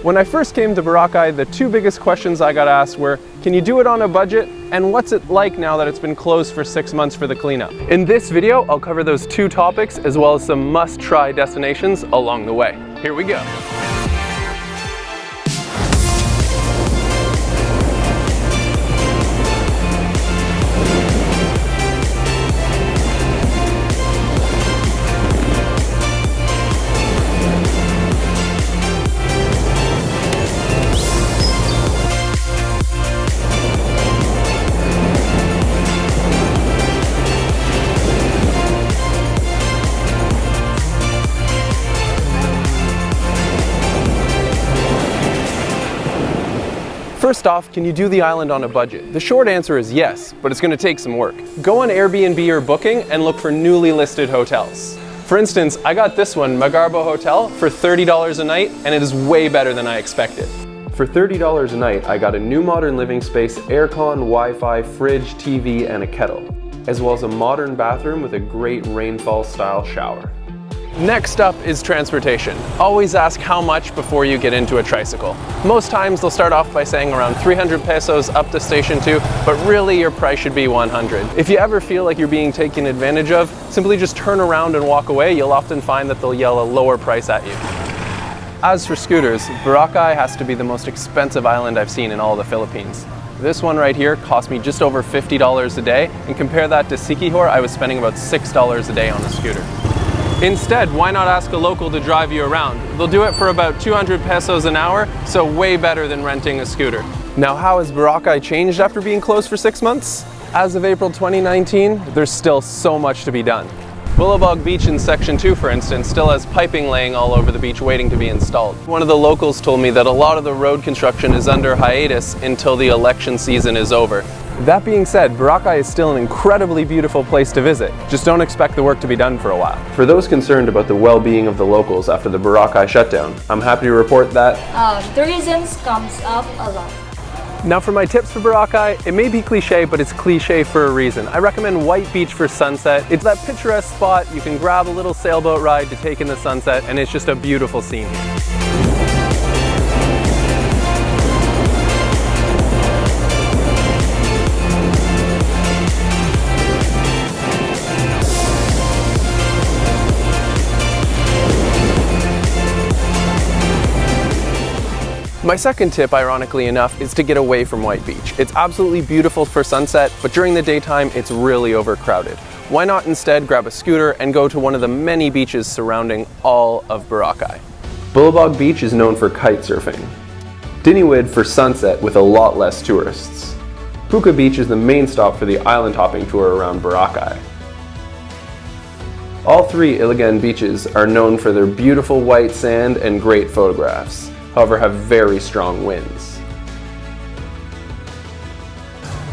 When I first came to Boracay, the two biggest questions I got asked were, can you do it on a budget? And what's it like now that it's been closed for 6 months for the cleanup? In this video, I'll cover those two topics as well as some must-try destinations along the way. Here we go. First off, can you do the island on a budget? The short answer is yes, but it's going to take some work. Go on Airbnb or Booking and look for newly listed hotels. For instance, I got this one, Magarbo Hotel, for $30 a night, and it is way better than I expected. For $30 a night, I got a new modern living space, aircon, Wi-Fi, fridge, TV, and a kettle, as well as a modern bathroom with a great rainfall-style shower. Next up is transportation. Always ask how much before you get into a tricycle. Most times they'll start off by saying around 300 pesos up to station 2, but really your price should be 100. If you ever feel like you're being taken advantage of, simply just turn around and walk away. You'll often find that they'll yell a lower price at you. As for scooters, Boracay has to be the most expensive island I've seen in all the Philippines. This one right here cost me just over $50 a day, and compare that to Siquijor, I was spending about $6 a day on a scooter. Instead, why not ask a local to drive you around? They'll do it for about 200 pesos an hour, so way better than renting a scooter. Now, how has Boracay changed after being closed for 6 months? As of April 2019, there's still so much to be done. Bullabog Beach in Section 2, for instance, still has piping laying all over the beach waiting to be installed. One of the locals told me that a lot of the road construction is under hiatus until the election season is over. That being said, Boracay is still an incredibly beautiful place to visit. Just don't expect the work to be done for a while. For those concerned about the well-being of the locals after the Boracay shutdown, I'm happy to report that tourism comes up a lot. Now for my tips for Boracay, it may be cliche, but it's cliche for a reason. I recommend White Beach for sunset. It's that picturesque spot, you can grab a little sailboat ride to take in the sunset, and it's just a beautiful scene here. My second tip, ironically enough, is to get away from White Beach. It's absolutely beautiful for sunset, but during the daytime, it's really overcrowded. Why not instead grab a scooter and go to one of the many beaches surrounding all of Boracay? Bullabog Beach is known for kite surfing. Diniwid for sunset with a lot less tourists. Puka Beach is the main stop for the island hopping tour around Boracay. All three Iligan beaches are known for their beautiful white sand and great photographs, however have very strong winds.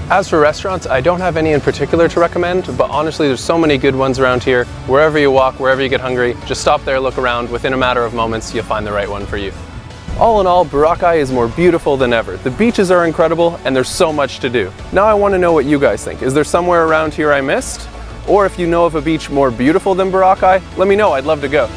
As for restaurants, I don't have any in particular to recommend, but honestly there's so many good ones around here. Wherever you walk, wherever you get hungry, just stop there, look around. Within a matter of moments, you'll find the right one for you. All in all, Boracay is more beautiful than ever. The beaches are incredible and there's so much to do. Now I want to know what you guys think. Is there somewhere around here I missed? Or if you know of a beach more beautiful than Boracay, let me know, I'd love to go.